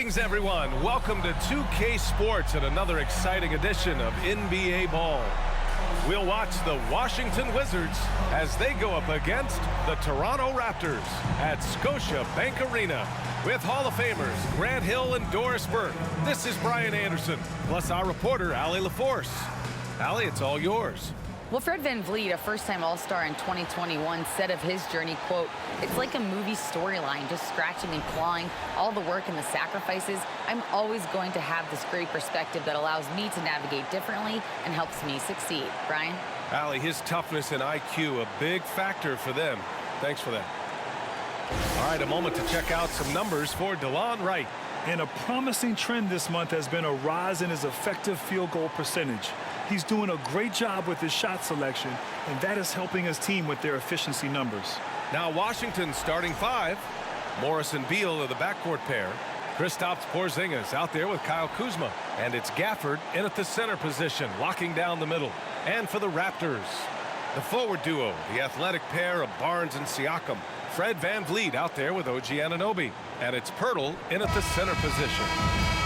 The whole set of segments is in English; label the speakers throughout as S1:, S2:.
S1: Greetings, everyone. Welcome to 2K Sports and another exciting edition of NBA Ball. We'll watch the Washington Wizards as they go up against the Toronto Raptors at Scotiabank Arena with Hall of Famers Grant Hill and Doris Burke. This is Brian Anderson, plus our reporter, Allie LaForce. Allie, it's all yours.
S2: Well, Fred VanVleet, a first-time All-Star in 2021, said of his journey, quote, "It's like a movie storyline, just scratching and clawing, all the work and the sacrifices. I'm always going to have this great perspective that allows me to navigate differently and helps me succeed." Brian?
S1: Allie, his toughness and IQ, a big factor for them. Thanks for that. All right, a moment to check out some numbers for DeLon Wright.
S3: And a promising trend this month has been a rise in his effective field goal percentage. He's doing a great job with his shot selection, and that is helping his team with their efficiency numbers.
S1: Now Washington's starting five. Morris and Beal are the backcourt pair. Kristaps Porzingis out there with Kyle Kuzma. And it's Gafford in at the center position, locking down the middle. And for the Raptors, the forward duo, the athletic pair of Barnes and Siakam. Fred VanVleet out there with OG Anunoby. And it's Pirtle in at the center position.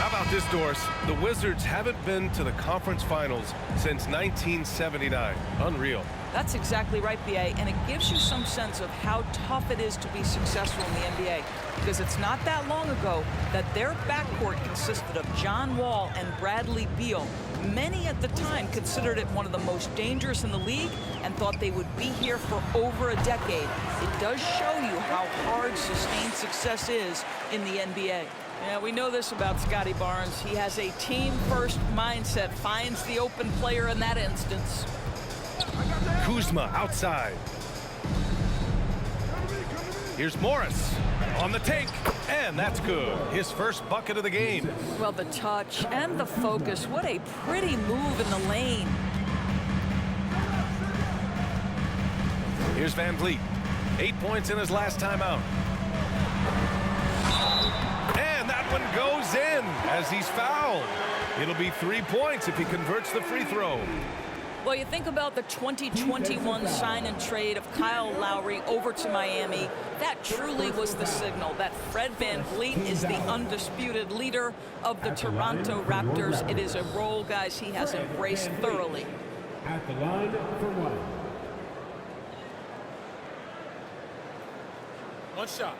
S1: How about this, Doris? The Wizards haven't been to the conference finals since 1979. Unreal.
S4: That's exactly right, B.A., and it gives you some sense of how tough it is to be successful in the NBA, because it's not that long ago that their backcourt consisted of John Wall and Bradley Beal. Many at the time considered it one of the most dangerous in the league and thought they would be here for over a decade. It does show you how hard sustained success is in the NBA. Yeah, we know this about Scotty Barnes. He has a team-first mindset, finds the open player in that instance.
S1: Kuzma outside. Here's Morris on the take, and that's good. His first bucket of the game.
S4: Well, the touch and the focus. What a pretty move in the lane.
S1: Here's VanVleet. 8 points in his last time out. And that one goes in as he's fouled. It'll be 3 points if he converts the free throw.
S4: Well, you think about the 2021 sign and trade of Kyle Lowry over to Miami. That truly was the signal that Fred VanVleet is the undisputed leader of the Toronto Raptors. It is a role, guys, he has embraced thoroughly.
S5: At the line for one.
S6: One shot.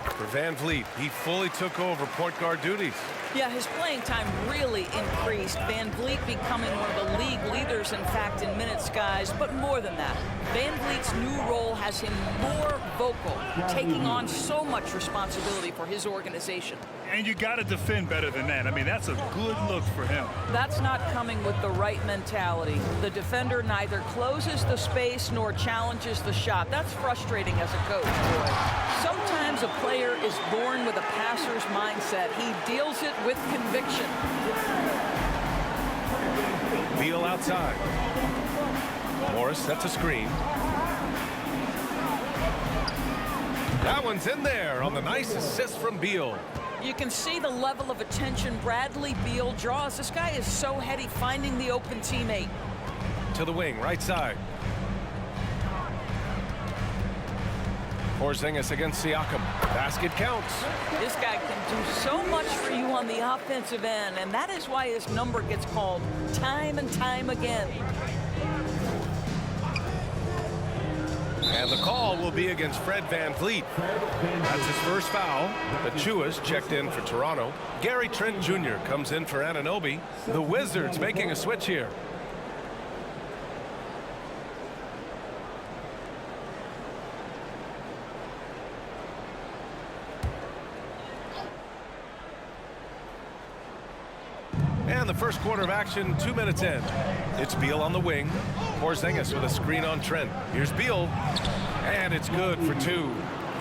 S1: For VanVleet, he fully took over point guard duties.
S4: Yeah, his playing time really increased. VanVleet becoming one of the league leaders, in fact, in minutes, guys. But more than that, VanVleet's new role has him more vocal, taking on so much responsibility for his organization.
S3: And you got to defend better than that. I mean, that's a good look for him.
S4: That's not coming with the right mentality. The defender neither closes the space nor challenges the shot. That's frustrating as a coach, boy. Sometimes a player is born with a passer's mindset. He deals it with conviction.
S1: Beal outside. Morris sets a screen. That one's in there on the nice assist from Beal.
S4: You can see the level of attention Bradley Beal draws. This guy is so heady finding the open teammate.
S1: To the wing, right side. Porzingis against Siakam. Basket counts.
S4: This guy can do so much for you on the offensive end, and that is why his number gets called time and time again.
S1: And the call will be against Fred VanVleet. That's his first foul. Achua's checked in for Toronto. Gary Trent Jr. comes in for Anunoby. The Wizards making a switch here. And the first quarter of action, 2 minutes in. It's Beal on the wing. Porzingis with a screen on Trent. Here's Beal. And it's good for two.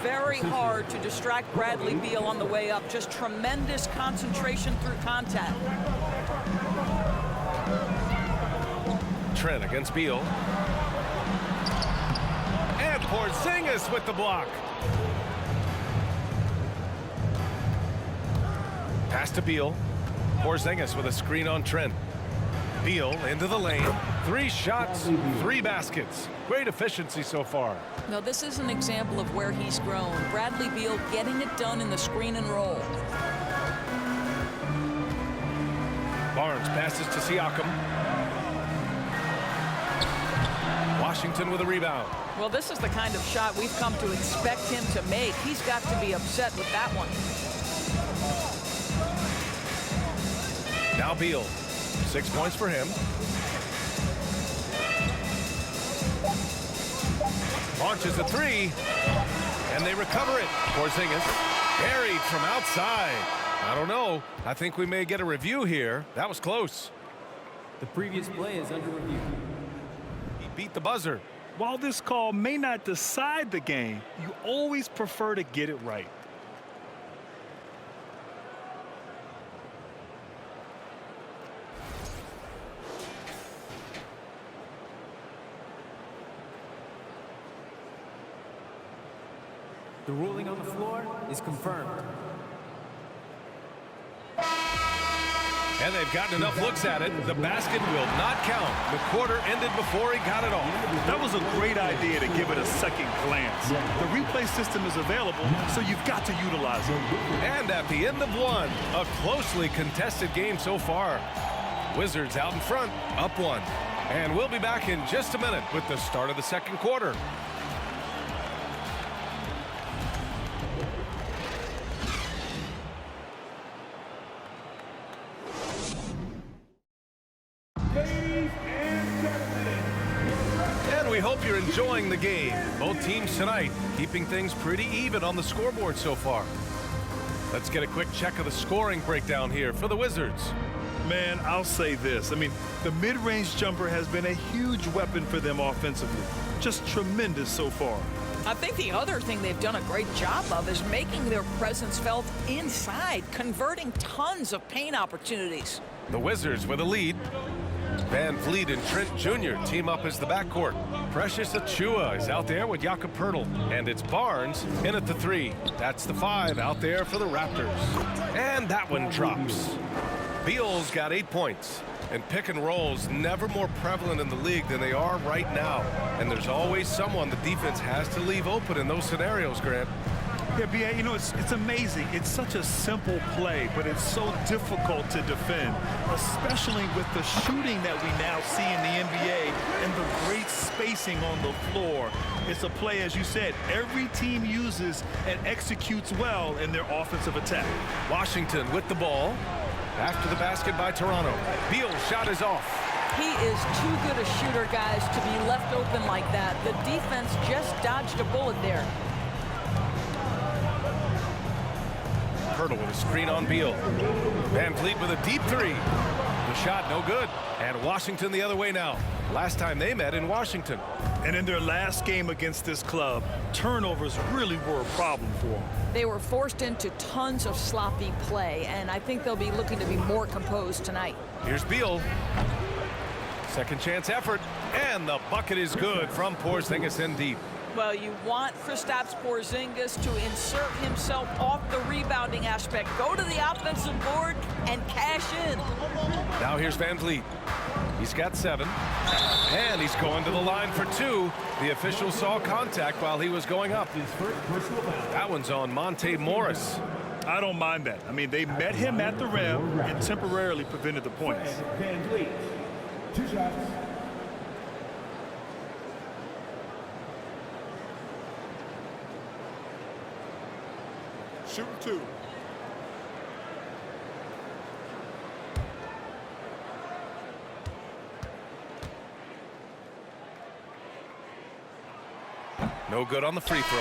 S4: Very hard to distract Bradley Beal on the way up. Just tremendous concentration through contact.
S1: Trent against Beal. And Porzingis with the block. Pass to Beal. Porzingis with a screen on Trent. Beal into the lane. 3 shots, 3 baskets. Great efficiency so far.
S4: Now, this is an example of where he's grown. Bradley Beal getting it done in the screen and roll.
S1: Barnes passes to Siakam. Washington with a rebound.
S4: Well, this is the kind of shot we've come to expect him to make. He's got to be upset with that one.
S1: Now Beal. 6 points for him. Launches a 3. And they recover it. Porzingis buried from outside. I don't know. I think we may get a review here. That was close.
S5: The previous play is under review.
S1: He beat the buzzer.
S3: While this call may not decide the game, you always prefer to get it right.
S5: The ruling on the floor is confirmed.
S1: And they've gotten enough looks at it. The basket will not count. The quarter ended before he got it off.
S3: That was a great idea to give it a second glance. The replay system is available, so you've got to utilize it.
S1: And at the end of 1, a closely contested game so far. Wizards out in front, up 1. And we'll be back in just a minute with the start of the second quarter. We hope you're enjoying the game. Both teams tonight keeping things pretty even on the scoreboard so far. Let's get a quick check of the scoring breakdown here for the Wizards.
S3: Man, I'll say this. I mean, the mid-range jumper has been a huge weapon for them offensively. Just tremendous so far.
S4: I think the other thing they've done a great job of is making their presence felt inside, converting tons of paint opportunities.
S1: The Wizards with a lead. Van Vliet and Trent Jr. team up as the backcourt. Precious Achiuwa is out there with Jakob Poeltl. And it's Barnes in at the 3. That's the 5 out there for the Raptors. And that one drops. Beal's got 8 points. And pick and rolls never more prevalent in the league than they are right now. And there's always someone the defense has to leave open in those scenarios, Grant.
S3: Yeah, B.A., you know, it's amazing. It's such a simple play, but it's so difficult to defend, especially with the shooting that we now see in the NBA and the great spacing on the floor. It's a play, as you said, every team uses and executes well in their offensive attack.
S1: Washington with the ball. After the basket by Toronto. Beal's shot is off.
S4: He is too good a shooter, guys, to be left open like that. The defense just dodged a bullet there.
S1: Poeltl with a screen on Beal. Van Vliet with a deep 3. The shot no good. And Washington the other way now. Last time they met in Washington.
S3: And in their last game against this club, turnovers really were a problem for them.
S4: They were forced into tons of sloppy play, and I think they'll be looking to be more composed tonight.
S1: Here's Beal. Second chance effort. And the bucket is good from Porzingis in deep.
S4: Well, you want Kristaps Porzingis to insert himself off the rebounding aspect. Go to the offensive board and cash in.
S1: Now here's Van Vliet. He's got 7. And he's going to the line for 2. The official saw contact while he was going up. That one's on Monte Morris.
S3: I don't mind that. I mean, they met him at the rim and temporarily prevented the points.
S5: Van Vliet, 2 shots.
S3: Shooting 2.
S1: No good on the free throw.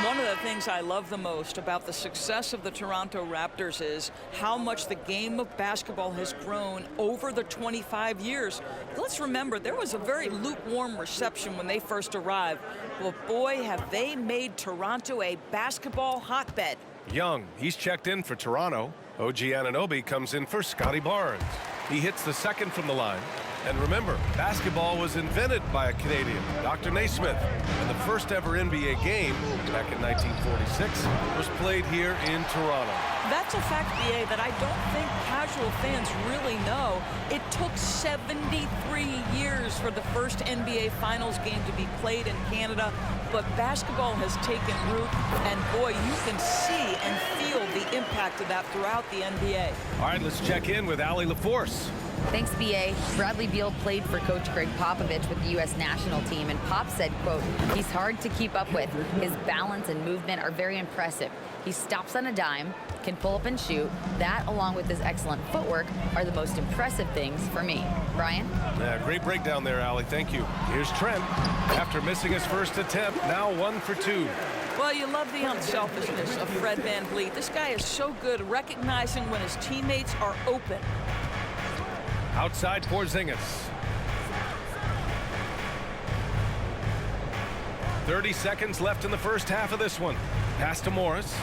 S4: One of the things I love the most about the success of the Toronto Raptors is how much the game of basketball has grown over the 25 years. Let's remember, there was a very lukewarm reception when they first arrived. Well, boy, have they made Toronto a basketball hotbed.
S1: Young, he's checked in for Toronto. OG Anunoby comes in for Scotty Barnes. He hits the second from the line. And remember, basketball was invented by a Canadian, Dr. Naismith. And the first ever NBA game, back in 1946, was played here in Toronto.
S4: That's a fact, BA, that I don't think casual fans really know. It took 73 years for the first NBA Finals game to be played in Canada, but basketball has taken root, and boy, you can see and feel the impact of that throughout the NBA.
S1: All right, let's check in with Allie LaForce.
S2: Thanks, B.A. Bradley Beal played for Coach Greg Popovich with the U.S. national team, and Pop said, quote, he's hard to keep up with. His balance and movement are very impressive. He stops on a dime, can pull up and shoot. That, along with his excellent footwork, are the most impressive things for me. Brian?
S1: Yeah, great breakdown there, Allie. Thank you. Here's Trent. After missing his first attempt, now 1 for 2.
S4: Well, you love the unselfishness of Fred VanVleet. This guy is so good recognizing when his teammates are open.
S1: Outside Porzingis. 30 seconds left in the first half of this one. Pass to Morris.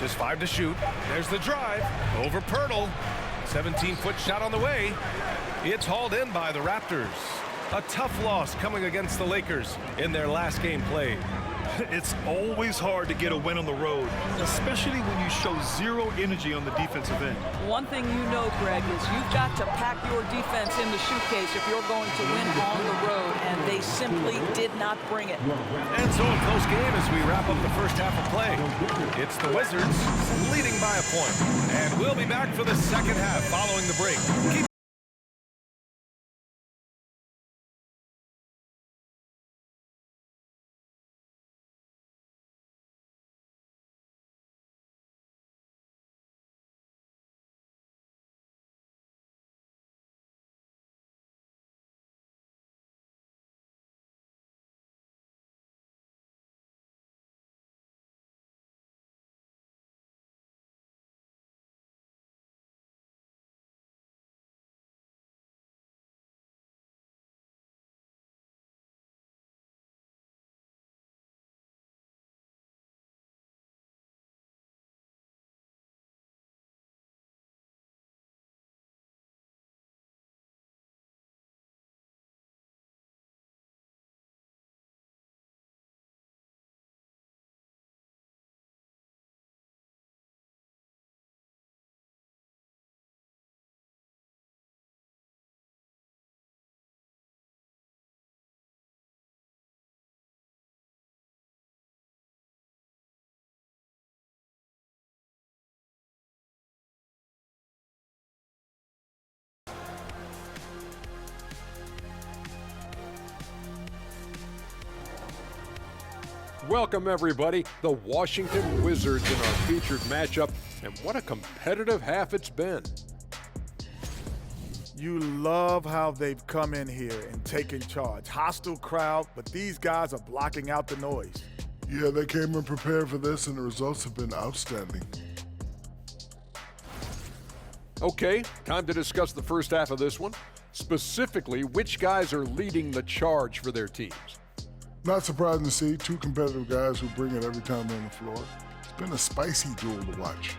S1: Just 5 to shoot. There's the drive. Over Pirtle. 17-foot shot on the way. It's hauled in by the Raptors. A tough loss coming against the Lakers in their last game played.
S3: It's always hard to get a win on the road, especially when you show zero energy on the defensive end.
S4: One thing you know, Greg, is you've got to pack your defense in the suitcase if you're going to win on the road, and they simply did not bring it.
S1: And so a close game as we wrap up the first half of play. It's the Wizards leading by a point. And we'll be back for the second half following the break. Keep
S6: Welcome, everybody. The Washington Wizards in our featured matchup, and what a competitive half it's been.
S7: You love how they've come in here and taken charge. Hostile crowd, but these guys are blocking out the noise.
S8: Yeah, they came in prepared for this, and the results have been outstanding.
S6: Okay, time to discuss the first half of this one. Specifically, which guys are leading the charge for their teams?
S8: Not surprising to see two competitive guys who bring it every time they're on the floor. It's been a spicy duel to watch.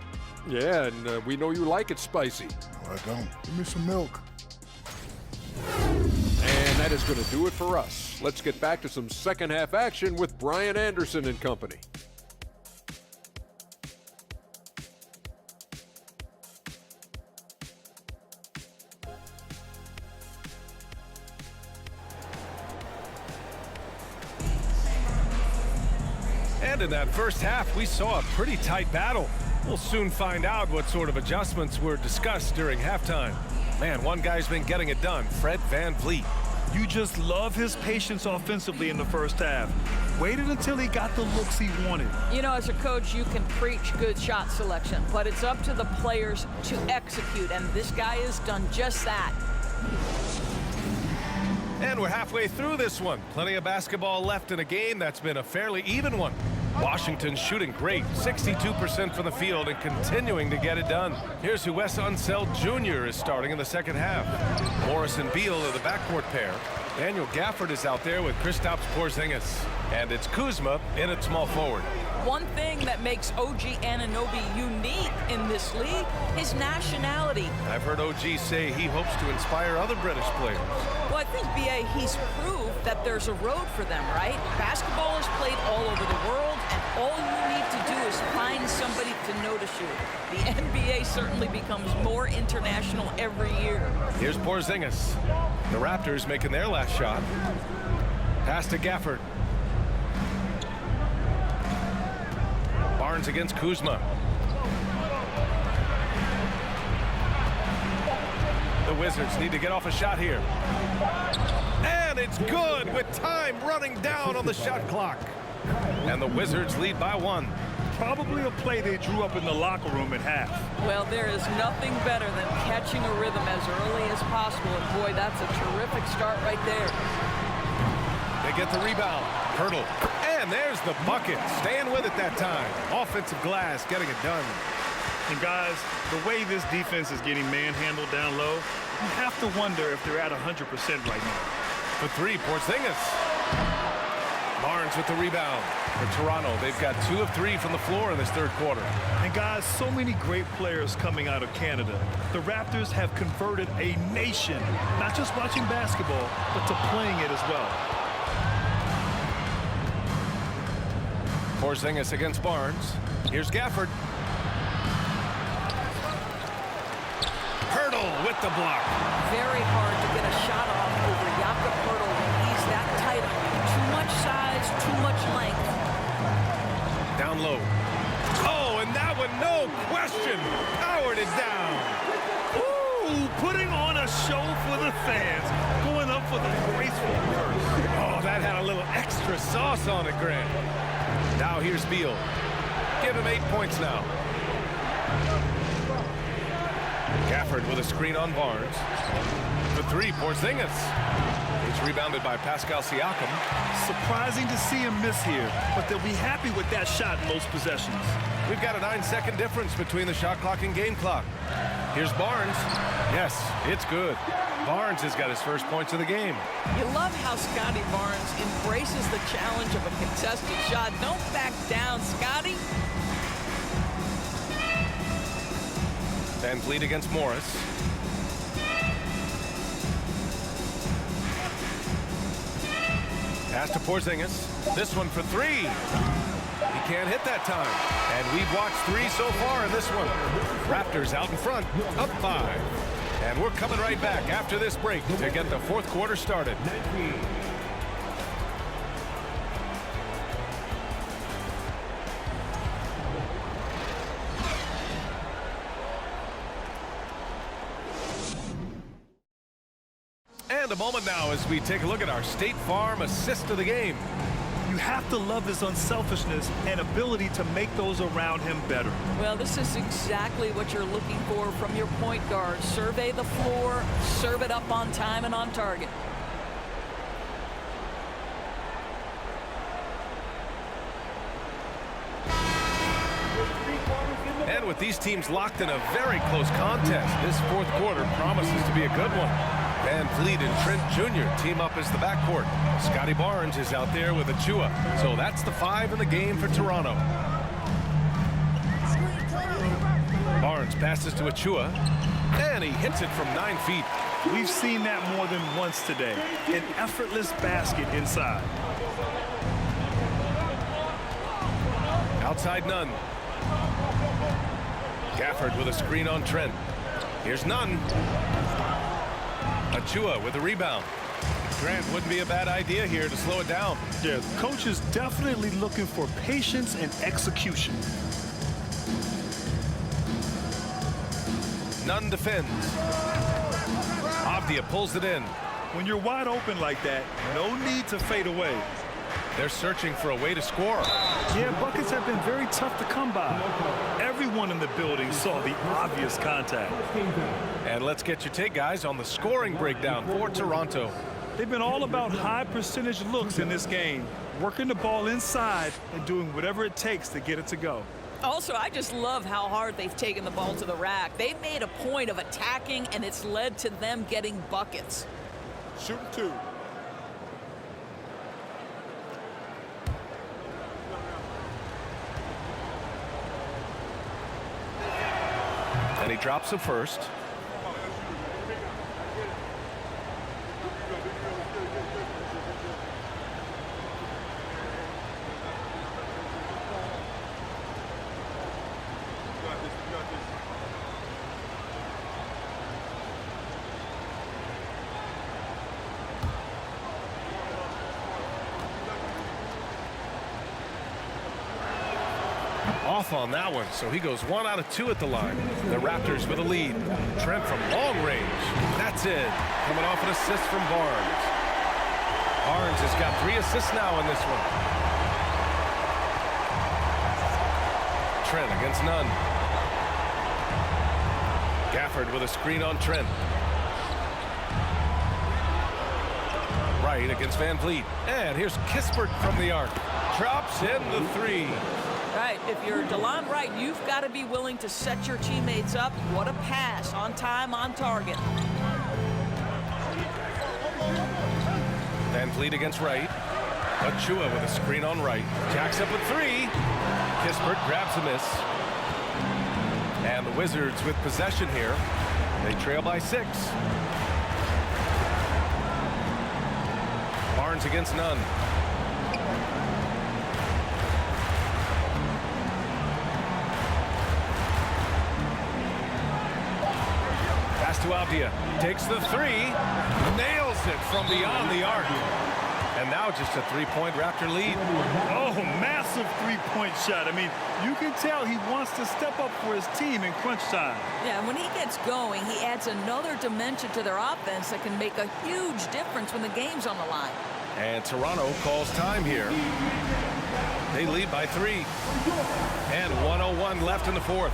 S6: Yeah, and we know you like it spicy.
S8: No, I don't. Give me some milk.
S6: And that is going to do it for us. Let's get back to some second half action with Brian Anderson and company.
S1: And in that first half, we saw a pretty tight battle. We'll soon find out what sort of adjustments were discussed during halftime. Man, one guy's been getting it done, Fred VanVleet.
S3: You just love his patience offensively in the first half. Waited until he got the looks he wanted.
S4: You know, as a coach, you can preach good shot selection, but it's up to the players to execute, and this guy has done just that.
S1: And we're halfway through this one. Plenty of basketball left in a game that's been a fairly even one. Washington's shooting great, 62% from the field and continuing to get it done. Here's who Wes Unseld Jr. is starting in the second half. Morris and Beal are the backcourt pair. Daniel Gafford is out there with Kristaps Porzingis. And it's Kuzma in at small forward.
S4: one thing that makes OG Anunoby unique in this league is nationality.
S1: I've heard OG say he hopes to inspire other British players.
S4: Well, I think, B.A., he's proved that there's a road for them, right? Basketball is played all over the world, and all you need to do is find somebody to notice you. The NBA certainly becomes more international every year.
S1: Here's Porzingis. The Raptors making their last shot. Pass to Gafford. Barnes against Kuzma. The Wizards need to get off a shot here. And it's good with time running down on the shot clock. And the Wizards lead by 1.
S3: Probably a play they drew up in the locker room at half.
S4: Well, there is nothing better than catching a rhythm as early as possible. And boy, that's a terrific start right there.
S1: They get the rebound. Hurdle. And there's the bucket. Staying with it that time. Offensive glass getting it done.
S3: And guys, the way this defense is getting manhandled down low, you have to wonder if they're at 100% right now.
S1: For 3, Porzingis. Barnes with the rebound. For Toronto, they've got 2 of 3 from the floor in this third quarter.
S3: And guys, so many great players coming out of Canada. The Raptors have converted a nation, not just watching basketball, but to playing it as well.
S1: Porzingis against Barnes. Here's Gafford. Hurdle with the block.
S4: Very hard to get a shot off over Jakob Hurdle when he's that tight on you. Too much size, too much length.
S1: Down low. Oh, and that one, no question, powered it down.
S3: Ooh, putting on a show for the fans, going up for the graceful first.
S1: Oh, that had a little extra sauce on it, Grant. Now here's Beal. Give him 8 points now. Gafford with a screen on Barnes. For 3, Porzingis. It's rebounded by Pascal Siakam.
S3: Surprising to see him miss here, but they'll be happy with that shot in most possessions.
S1: We've got a 9-second difference between the shot clock and game clock. Here's Barnes. Yes, it's good. Barnes has got his first points of the game.
S4: You love how Scotty Barnes embraces the challenge of a contested shot. Don't back down, Scotty.
S1: Van Vliet against Morris. Pass to Porzingis. This one for 3. He can't hit that time. And we've watched 3 so far in this one. Raptors out in front, up 5. And we're coming right back after this break to get the fourth quarter started. And a moment now as we take a look at our State Farm assist of the game.
S3: You have to love his unselfishness and ability to make those around him better.
S4: Well, this is exactly what you're looking for from your point guard. Survey the floor, serve it up on time and on target.
S1: And with these teams locked in a very close contest, this fourth quarter promises to be a good one. Van Vliet and Trent Jr. team up as the backcourt. Scotty Barnes is out there with Achua. So that's the 5 in the game for Toronto. Barnes passes to Achua, and he hits it from 9 feet.
S3: We've seen that more than once today. An effortless basket inside.
S1: Outside Nunn. Gafford with a screen on Trent. Here's Nunn. Achua with a rebound. Grant, wouldn't be a bad idea here to slow it down.
S3: Yeah, the coach is definitely looking for patience and execution.
S1: Nunn defends. Avdia pulls it in.
S3: When you're wide open like that, no need to fade away.
S1: They're searching for a way to score.
S3: Yeah, buckets have been very tough to come by. Everyone in the building saw the obvious contact.
S1: And let's get your take, guys, on the scoring breakdown for Toronto.
S3: They've been all about high percentage looks in this game, working the ball inside and doing whatever it takes to get it to go.
S4: Also, I just love how hard they've taken the ball to the rack. They've made a point of attacking, and it's led to them getting buckets.
S8: Shooting 2.
S1: And he drops the first. Off on that one, so he goes 1 out of 2 at the line. The Raptors with a lead. Trent from long range. That's it. Coming off an assist from Barnes. Barnes has got 3 assists now in this one. Trent against Nunn. Gafford with a screen on Trent. Right against Van Vliet. And here's Kispert from the arc. Drops in the 3.
S4: Right, if you're DeLon Wright, you've got to be willing to set your teammates up. What a pass, on time, on target.
S1: Van Vliet against Wright. Achua with a screen on Wright. Jacks up a 3. Kispert grabs a miss. And the Wizards with possession here. They trail by 6. Barnes against Nunn. To Avdia, takes the 3, nails it from beyond the arc. And now just a 3-point Raptor lead.
S3: Oh, massive three-point shot. I mean, you can tell he wants to step up for his team in crunch time.
S4: Yeah, when he gets going, he adds another dimension to their offense that can make a huge difference when the game's on the line.
S1: And Toronto calls time here. They lead by 3. And 1:01 left in the 4th.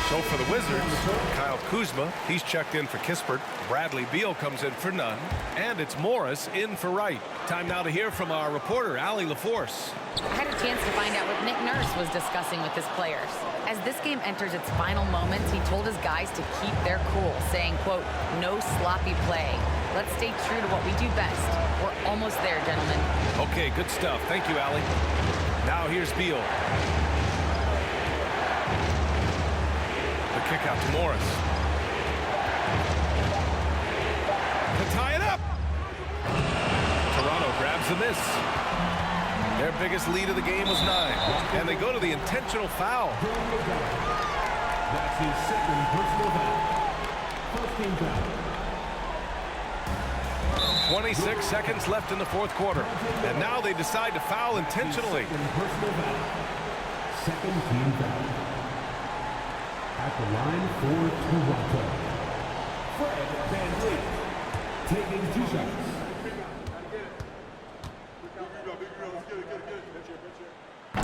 S1: So for the Wizards, Kyle Kuzma, he's checked in for Kispert. Bradley Beal comes in for Nunn. And it's Morris in for Wright. Time now to hear from our reporter, Allie LaForce.
S2: I had a chance to find out what Nick Nurse was discussing with his players. As this game enters its final moments, he told his guys to keep their cool, saying, quote, no sloppy play. Let's stay true to what we do best. We're almost there, gentlemen.
S1: Okay, good stuff. Thank you, Allie. Now here's Beal. The kick out to Morris. To tie it up. Toronto grabs the miss. Their biggest lead of the game was 9. And they go to the intentional foul.
S5: That's his second personal foul. First team foul.
S1: 26 seconds left in the 4th quarter. And now they decide to foul intentionally.
S5: Personal foul. Second team foul. At the line for Toronto, Fred Van Vliet taking 2 shots.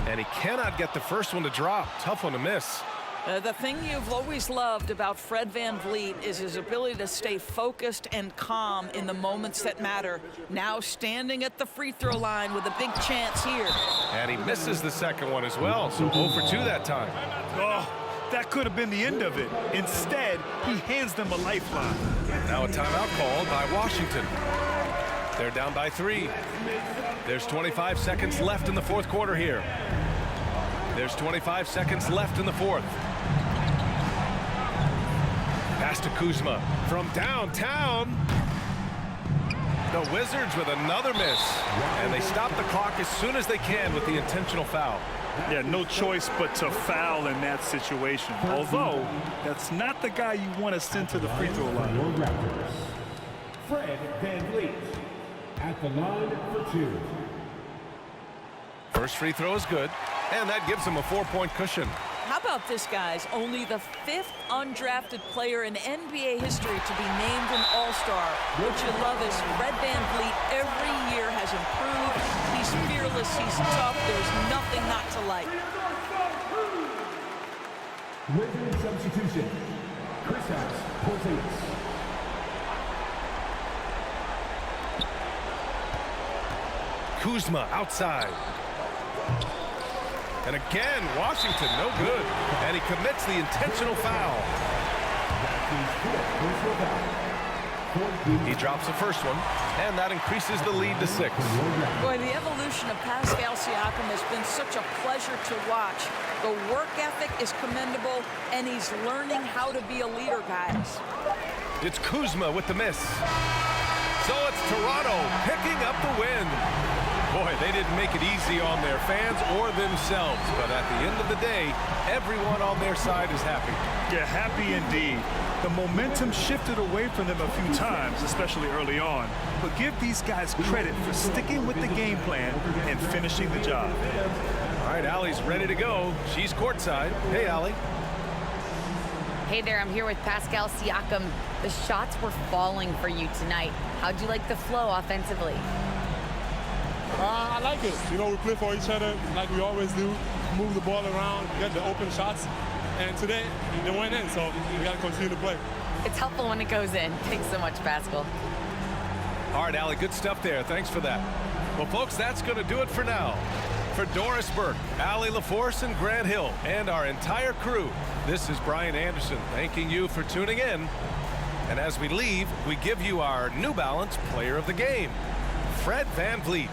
S1: And he cannot get the first one to drop. Tough one to miss.
S4: The thing you've always loved about Fred Van Vliet is his ability to stay focused and calm in the moments that matter. Now standing at the free throw line with a big chance here.
S1: And he misses the second one as well, so 0 for 2 that time.
S3: Oh, that could have been the end of it. Instead, he hands them a lifeline.
S1: Now a timeout called by Washington. They're down by 3. There's 25 seconds left in the 4th quarter here. There's 25 seconds left in the 4th. Pass to Kuzma from downtown. The Wizards with another miss. And they stop the clock as soon as they can with the intentional foul.
S3: Yeah, no choice but to foul in that situation. Although, that's not the guy you want to send to the free throw line.
S5: Your Raptors, Fred Van Vliet at the line for 2.
S1: First free throw is good, and that gives him a 4-point cushion.
S4: How about this, guys? Only the 5th undrafted player in NBA history to be named an All-Star. What you love is Fred Van Vliet every year has improved. He's fearless, he's tough, there's nothing not to like.
S5: Wizard substitution. Kristaps Porzingis.
S1: Kuzma outside. And again, Washington, no good. And he commits the intentional foul. He drops the first one, and that increases the lead to 6.
S4: Boy, the evolution of Pascal Siakam has been such a pleasure to watch. The work ethic is commendable, and he's learning how to be a leader, guys.
S1: It's Kuzma with the miss. So it's Toronto picking up the win. Boy, they didn't make it easy on their fans or themselves, but at the end of the day, everyone on their side is happy.
S3: Yeah, happy indeed. The momentum shifted away from them a few times, especially early on. But give these guys credit for sticking with the game plan and finishing the job.
S1: All right, Allie's ready to go. She's courtside. Hey, Allie.
S2: Hey there, I'm here with Pascal Siakam. The shots were falling for you tonight. How'd you like the flow offensively?
S9: I like it. You know, we play for each other like we always do. Move the ball around, get the open shots. And today, they went in, so we got to continue to play.
S2: It's helpful when it goes in. Thanks so much, Pascal.
S1: All right, Allie, good stuff there. Thanks for that. Well, folks, that's going to do it for now. For Doris Burke, Allie LaForce, and Grant Hill, and our entire crew, this is Brian Anderson thanking you for tuning in. And as we leave, we give you our New Balance Player of the Game, Fred VanVleet.